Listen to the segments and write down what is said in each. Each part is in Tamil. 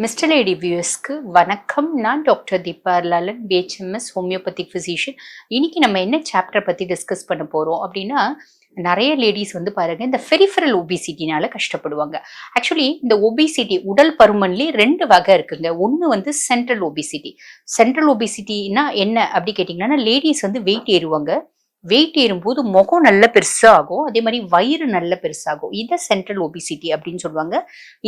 மிஸ்டர் லேடி வியூஸ்க்கு வணக்கம். நான் doctor Deepa Lalan, BHMS homeopathic physician. இன்னைக்கு நம்ம என்ன சாப்டர் பற்றி டிஸ்கஸ் பண்ண போகிறோம் அப்படின்னா, நிறைய லேடிஸ் வந்து பாருங்க இந்த பெரிஃபரல் ஒபிசிட்டினால கஷ்டப்படுவாங்க. ஆக்சுவலி இந்த ஒபிசிட்டி உடல் பருமன்லேயே ரெண்டு வகை இருக்குங்க. ஒன்று வந்து சென்ட்ரல் ஒபிசிட்டி. சென்ட்ரல் ஒபிசிட்டினா என்ன அப்படி கேட்டிங்கன்னா, லேடிஸ் வந்து வெயிட் ஏறுவாங்க. வெயிட் ஏறும்போது முகம் நல்ல பெருசாகும், அதே மாதிரி வயிறு நல்ல பெருசாகும். இதை சென்ட்ரல் ஒபிசிட்டி அப்படின்னு சொல்லுவாங்க.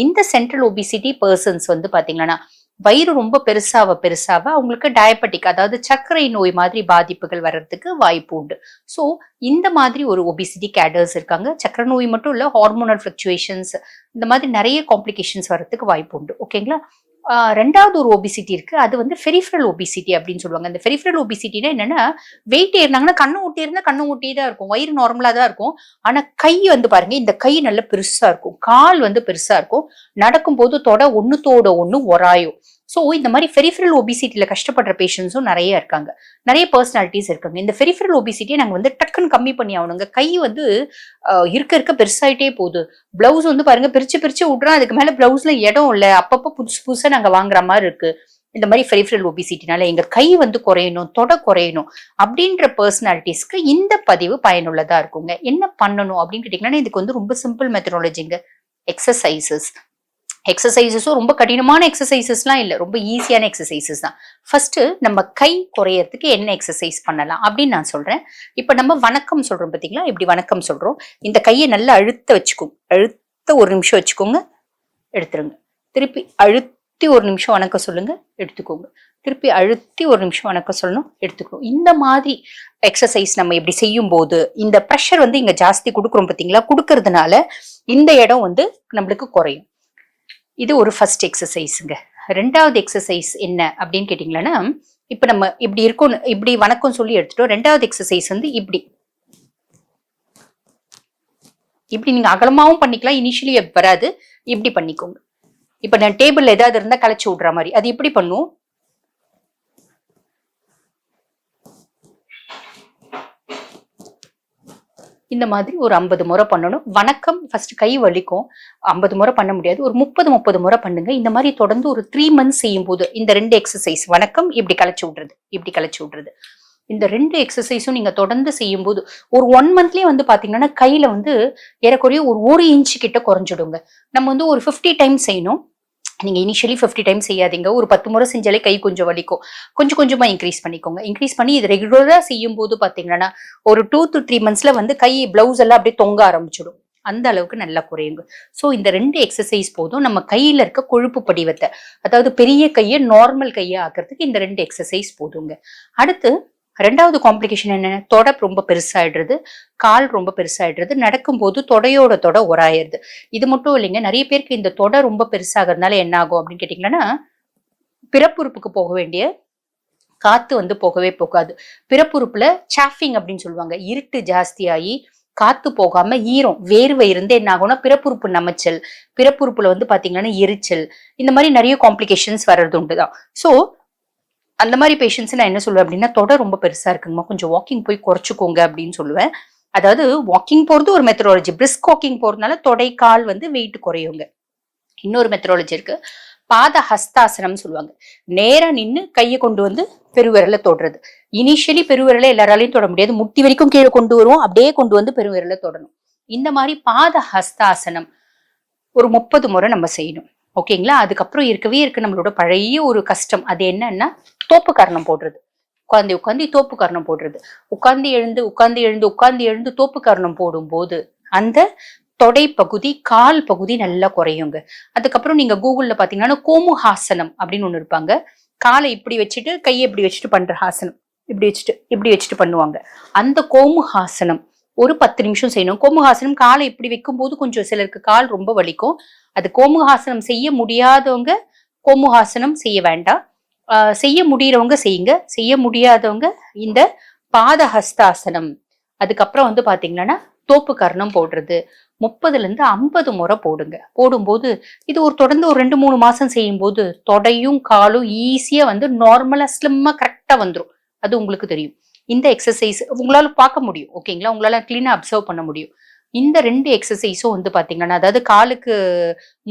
இந்த சென்ட்ரல் ஒபிசிட்டி பர்சன்ஸ் வந்து பாத்தீங்கன்னா வயிறு ரொம்ப பெருசாக அவங்களுக்கு டயபெட்டிக், அதாவது சர்க்கரை நோய் மாதிரி பாதிப்புகள் வர்றதுக்கு வாய்ப்பு உண்டு. ஸோ இந்த மாதிரி ஒரு ஒபிசிட்டி கேடர்ஸ் இருக்காங்க. சர்க்கரை நோய் மட்டும் இல்லை, ஹார்மோனல் ஃபிளக்சுவேஷன்ஸ், இந்த மாதிரி நிறைய காம்ப்ளிகேஷன்ஸ் வர்றதுக்கு வாய்ப்பு உண்டு. ஓகேங்களா. ரெண்டாவது ஒரு ஒபிசிட்டி இருக்கு, அது வந்து பெரிஃபரல் ஒபிசிட்டி அப்படின்னு சொல்லுவாங்க. அந்த பெரிஃபரல் ஒபிசிட்டினா என்னன்னா, வெயிட் ஏறினாங்கன்னா கண்ணு ஊட்டி இருந்தா கண்ணு ஊட்டி தான் இருக்கும், வயிறு நார்மலா தான் இருக்கும். ஆனா கை வந்து பாருங்க, இந்த கை நல்ல பெருசா இருக்கும், கால் வந்து பெருசா இருக்கும், நடக்கும்போது தொட ஒண்ணுத்தோட ஒண்ணு உராயும். ஸோ இந்த மாதிரி பெரிஃபரல் ஒபிசிட்டியில கஷ்டப்படுற பேஷண்ட்ஸும் நிறைய இருக்காங்க, நிறைய பர்சனாலிட்டிஸ் இருக்காங்க. இந்த பெரிஃபரல் ஒபிசிட்டியை நாங்கள் வந்து டக்குன்னு கம்மி பண்ணி ஆகணுங்க. கை வந்து இருக்க இருக்க பெருசாயிட்டே போகுது. பிளவுஸ் வந்து பாருங்க பிரிச்சு பிரிச்சு விட்றோம், அதுக்கு மேல பிளவுஸ்ல இடம் இல்லை, அப்பப்போ புதுசு புதுசா நாங்க வாங்குற மாதிரி இருக்கு. இந்த மாதிரி பெரிஃபரல் ஒபிசிட்டினால எங்க கை வந்து குறையணும், தொட குறையணும் அப்படின்ற பர்சனாலிட்டிஸ்க்கு இந்த பதிவு பயனுள்ளதா இருக்குங்க. என்ன பண்ணணும் அப்படின்னு கேட்டீங்கன்னா, இதுக்கு வந்து ரொம்ப சிம்பிள் மெத்தடாலஜிங்க. எக்ஸசைசஸ். எக்ஸசைசஸும் ரொம்ப கடினமான எக்ஸசைசஸ்லாம் இல்லை, ரொம்ப ஈஸியான எக்ஸசைசஸ் தான். ஃபர்ஸ்ட் நம்ம கை குறையறதுக்கு என்ன எக்ஸசைஸ் பண்ணலாம் அப்படின்னு நான் சொல்றேன். இப்ப நம்ம வணக்கம் சொல்றோம் பாத்தீங்களா, இப்படி வணக்கம் சொல்றோம். இந்த கையை நல்லா அழுத்த வச்சுக்கோங்க, அழுத்த ஒரு நிமிஷம் வச்சுக்கோங்க, எடுத்துருங்க. திருப்பி அழுத்தி ஒரு நிமிஷம் வணக்கம் சொல்லுங்க, எடுத்துக்கோங்க. திருப்பி அழுத்தி ஒரு நிமிஷம் வணக்கம் சொல்லணும், எடுத்துக்கோ. இந்த மாதிரி எக்ஸசைஸ் நம்ம இப்படி செய்யும் போது இந்த ப்ரெஷர் வந்து இங்க ஜாஸ்தி கொடுக்குறோம் பாத்தீங்களா, கொடுக்கறதுனால இந்த இடம் வந்து நம்மளுக்கு குறையும். இது ஒரு ஃபர்ஸ்ட் எக்ஸசைஸுங்க. ரெண்டாவது எக்ஸசைஸ் என்ன அப்படின்னு கேட்டீங்கன்னா, இப்ப நம்ம இப்படி இருக்கோம், இப்படி வணக்கம் சொல்லி எடுத்துட்டோம். ரெண்டாவது எக்ஸசைஸ் வந்து இப்படி இப்படி நீங்க அகலமாவும் பண்ணிக்கலாம், இனிஷியலி வராது, இப்படி பண்ணிக்கோங்க. இப்ப நான் டேபிள் ஏதாவது இருந்தா களைச்சு விடுற மாதிரி அது இப்படி பண்ணும். இந்த மாதிரி ஒரு 50 முறை பண்ணணும். வணக்கம் ஃபர்ஸ்ட் கை வலிக்கும், 50 முறை பண்ண முடியாது, ஒரு 30 முறை பண்ணுங்க. இந்த மாதிரி தொடர்ந்து ஒரு 3 months செய்யும் போது இந்த ரெண்டு எக்ஸசைஸ், வணக்கம் இப்படி களைச்சு விடுறது, இப்படி களைச்சு விடுறது, இந்த ரெண்டு எக்ஸசைஸும் நீங்க தொடர்ந்து செய்யும் போது ஒரு 1 monthலயே வந்து பாத்தீங்கன்னா கையில வந்து ஏறக்குறைய ஒரு 1 inch கிட்ட குறைஞ்சிடுங்க. நம்ம வந்து ஒரு 50 times செய்யணும். நீங்க இனிஷியலி 50 times செய்யாதீங்க, ஒரு 10 முறை செஞ்சாலே கை கொஞ்சம் வலிக்கும். கொஞ்சம் கொஞ்சமா இன்க்ரீஸ் பண்ணிக்கோங்க. இன்க்ரீஸ் பண்ணி இது ரெகுலரா செய்யும் போது பாத்தீங்கன்னா ஒரு 2 to 3 monthsல வந்து கை பிளவுஸ் எல்லாம் அப்படியே தொங்க ஆரம்பிச்சிடும். அந்த அளவுக்கு நல்லா குறையுங்க. ஸோ இந்த ரெண்டு எக்ஸசைஸ் போதும் நம்ம கையில இருக்க கொழுப்பு படிவத்தை, அதாவது பெரிய கையை நார்மல் கையை ஆக்குறதுக்கு இந்த ரெண்டு எக்ஸசைஸ் போதுங்க. அடுத்து ரெண்டாவது காம்ப்ளிகேஷன் என்னன்னா, தொடை ரொம்ப பெருசாயிடுறது, கால் ரொம்ப பெருசாயிடுறது, நடக்கும்போது தொடையோட தொடை உராயிருது. இது மட்டும் இல்லைங்க, நிறைய பேருக்கு இந்த தொடை ரொம்ப பெருசாகிறதுனால என்ன ஆகும் அப்படின்னு கேட்டீங்கன்னா, பிறப்புறுப்புக்கு போக வேண்டிய காத்து வந்து போகவே போகாது. பிறப்புறுப்புல சாஃபிங் அப்படின்னு சொல்லுவாங்க, இருட்டு ஜாஸ்தியாகி காத்து போகாம ஈரம் வேர்வை இருந்து என்ன ஆகும்னா பிறப்புறுப்பு நமைச்சல், பிறப்புறுப்புல வந்து பாத்தீங்கன்னா எரிச்சல், இந்த மாதிரி நிறைய காம்ப்ளிகேஷன்ஸ் வர்றது உண்டுதான். ஸோ அந்த மாதிரி பேஷண்ட்ஸ் நான் என்ன சொல்லுவேன் அப்படின்னா, தொடை ரொம்ப பெருசா இருக்குங்கம்மா, கொஞ்சம் வாக்கிங் போய் குறைச்சிக்கோங்க அப்படின்னு சொல்லுவேன். அதாவது வாக்கிங் போறது ஒரு மெத்தடாலஜி, பிரிஸ்க் வாக்கிங் போறதுனால தொடை கால் வந்து வெயிட் குறையுங்க. இன்னொரு மெத்தடாலஜி இருக்கு, பாத ஹஸ்தாசனம் சொல்லுவாங்க. நேரா நின்று கையை கொண்டு வந்து பெருவிரலை தொடுறது. இனிஷியலி பெருவிரலை எல்லாராலையும் தொட முடியாது, முட்டி வரைக்கும் கீழே கொண்டு வருவோம், அப்படியே கொண்டு வந்து பெருவிரலை தொடணும். இந்த மாதிரி பாத ஹஸ்தாசனம் ஒரு 30 முறை நம்ம செய்யணும். ஓகேங்களா. அதுக்கப்புறம் இருக்கவே இருக்கு நம்மளோட பழைய ஒரு கஷ்டம், அது என்னன்னா தோப்பு கரணம் போடுறது. உட்காந்து உட்காந்து தோப்பு கரணம் போடுறது, உட்காந்து எழுந்து உட்காந்து எழுந்து உட்காந்து எழுந்து தோப்பு கரணம் போடும் போது அந்த தொடை பகுதி கால் பகுதி நல்லா குறையுங்க. அதுக்கப்புறம் நீங்க கூகுள்ல பாத்தீங்கன்னா கோமுஹாசனம் அப்படின்னு ஒண்ணு இருப்பாங்க. காலை இப்படி வச்சுட்டு கையை இப்படி வச்சுட்டு பண்ற ஹாசனம், இப்படி வச்சுட்டு பண்ணுவாங்க. அந்த கோமுஹாசனம் ஒரு 10 நிமிஷம் செய்யணும். கோமுகாசனம் காலை இப்படி வைக்கும் போது கொஞ்சம் சிலருக்கு கால் ரொம்ப வலிக்கும். அது கோமுகாசனம் செய்ய முடியாதவங்க கோமுகாசனம் செய்ய வேண்டாம், செய்ய முடியறவங்க செய்யுங்க. செய்ய முடியாதவங்க இந்த பாதஹஸ்தாசனம், அதுக்கப்புறம் வந்து பாத்தீங்கன்னா தோப்பு கர்ணம் போடுறது 30 to 50 முறை போடுங்க. போடும்போது இது ஒரு தொடர்ந்து ஒரு 2-3 மாசம் செய்யும் போது தொடையும் காலும் ஈஸியா வந்து நார்மலா ஸ்லிம்மா கரெக்டா வந்துடும். அது உங்களுக்கு தெரியும். இந்த எக்ஸசைஸ் உங்களால பார்க்க முடியும். ஓகேங்களா, உங்களால கிளீனா அப்சர்வ் பண்ண முடியும். இந்த ரெண்டு எக்ஸசைஸும் வந்து பாத்தீங்கன்னா, அதாவது காலுக்கு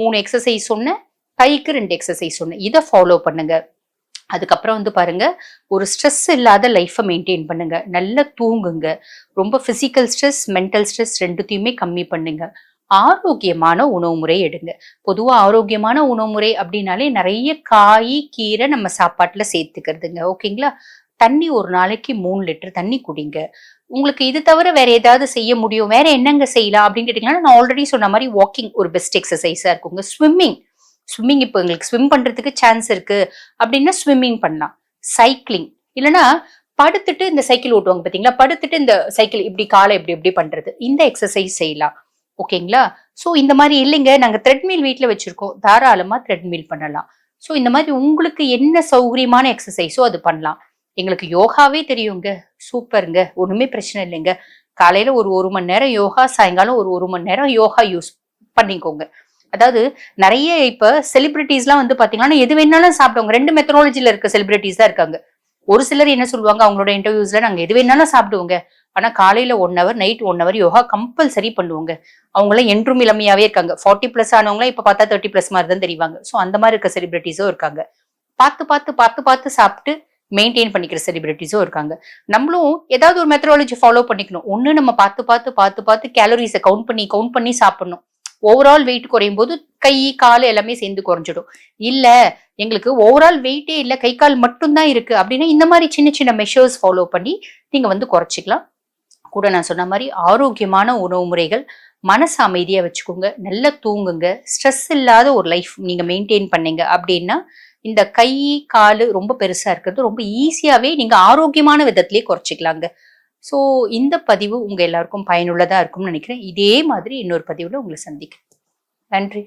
3 எக்ஸசைஸ் சொன்னேன், கைக்கு 2 எக்ஸசைஸ் சொன்னேன், இதை ஃபாலோ பண்ணுங்க. அதுக்கப்புறம் வந்து பாருங்க, ஒரு ஸ்ட்ரெஸ் இல்லாத லைஃப்பை மெயின்டைன் பண்ணுங்க, நல்லா தூங்குங்க, ரொம்ப பிசிக்கல் ஸ்ட்ரெஸ் மென்டல் ஸ்ட்ரெஸ் ரெண்டுத்தையுமே கம்மி பண்ணுங்க, ஆரோக்கியமான உணவு முறை எடுங்க. பொதுவா ஆரோக்கியமான உணவு முறை அப்படின்னாலே நிறைய காய் கீரை நம்ம சாப்பாட்டுல சேர்த்துக்கிறதுங்க. ஓகேங்களா? தண்ணி ஒரு நாளைக்கு 3 லிட்டர் தண்ணி குடிங்க. உங்களுக்கு இது தவிர வேற ஏதாவது செய்ய முடியும், வேற என்னங்க செய்யலாம் அப்படின்னு கேட்டீங்கன்னா, நான் ஆல்ரெடி சொன்ன மாதிரி வாக்கிங் ஒரு பெஸ்ட் எக்ஸசைஸா இருக்குங்க. ஸ்விம்மிங் இப்போ எங்களுக்கு ஸ்விம் பண்றதுக்கு சான்ஸ் இருக்கு அப்படின்னா ஸ்விம்மிங் பண்ணலாம். சைக்கிளிங், இல்லைன்னா படுத்துட்டு இந்த சைக்கிள் ஓட்டுவாங்க பாத்தீங்களா, படுத்துட்டு இந்த சைக்கிள் இப்படி காலை இப்படி இப்படி பண்றது, இந்த எக்ஸசைஸ் செய்யலாம். ஓகேங்களா? சோ இந்த மாதிரி இல்லைங்க நாங்க த்ரெட்மில் வீட்ல வச்சிருக்கோம், தாராளமா த்ரெட்மில் பண்ணலாம். சோ இந்த மாதிரி உங்களுக்கு என்ன சௌகரியமான எக்ஸசைஸோ அது பண்ணலாம். எங்களுக்கு யோகாவே தெரியுங்க, சூப்பருங்க, ஒண்ணுமே பிரச்சனை இல்லைங்க. காலையில ஒரு மணி நேரம் யோகா, சாயங்காலம் ஒரு மணி நேரம் யோகா யூஸ் பண்ணிக்கோங்க. அதாவது நிறைய இப்ப செலிபிரிட்டிஸ்லாம் வந்து பாத்தீங்கன்னா எது வேணாலும் சாப்பிடுவாங்க. 2 மெத்தனாலஜில இருக்க செலிபிரிட்டிஸ் தான் இருக்காங்க. ஒரு சிலர் என்ன சொல்லுவாங்க அவங்களோட இன்டர்வியூஸ்ல, நாங்க எது வேணாலும் சாப்பிடுவோங்க, ஆனா காலையில 1 hour night 1 hour yoga compulsory பண்ணுவோங்க. அவங்களாம் என்றும் இளமையாவே இருக்காங்க. 40+ ஆனவங்களாம் இப்ப பார்த்தா 30+ மாதிரி தான் தெரிவாங்க. சோ அந்த மாதிரி இருக்க செலிபிரிட்டிஸும் இருக்காங்க. பார்த்து சாப்பிட்டு மெயின்டைன் பண்ணிக்கிற செலிபிரிட்டிஸும் இருக்காங்க. நம்மளும் ஏதாவது ஒரு மெத்தடாலஜி ஃபாலோ பண்ணிக்கணும். ஒண்ணு நம்ம பார்த்து கேலரிஸை கவுண்ட் பண்ணி சாப்பிடணும். ஓவரால் வெயிட் குறையும் போது கை கால் எல்லாமே சேர்ந்து குறைஞ்சிடும். இல்ல எங்களுக்கு ஓவரால் வெயிட்டே இல்ல, கை கால் மட்டும்தான் இருக்கு அப்படின்னா இந்த மாதிரி சின்ன சின்ன மெஷர்ஸ் ஃபாலோ பண்ணி நீங்க வந்து குறைச்சிக்கலாம். கூட நான் சொன்ன மாதிரி ஆரோக்கியமான உணவு முறைகள், மனசு அமைதியா வச்சுக்கோங்க, நல்லா தூங்குங்க, ஸ்ட்ரெஸ் இல்லாத ஒரு லைஃப் நீங்க மெயின்டைன் பண்ணீங்க அப்படின்னா இந்த கை காலு ரொம்ப பெருசா இருக்கிறது ரொம்ப ஈஸியாவே நீங்க ஆரோக்கியமான விதத்திலேயே குறைச்சிக்கலாங்க. சோ இந்த பதிவு உங்க எல்லாருக்கும் பயனுள்ளதா இருக்கும்னு நினைக்கிறேன். இதே மாதிரி இன்னொரு பதிவுல உங்களை சந்திக்கிறேன். நன்றி.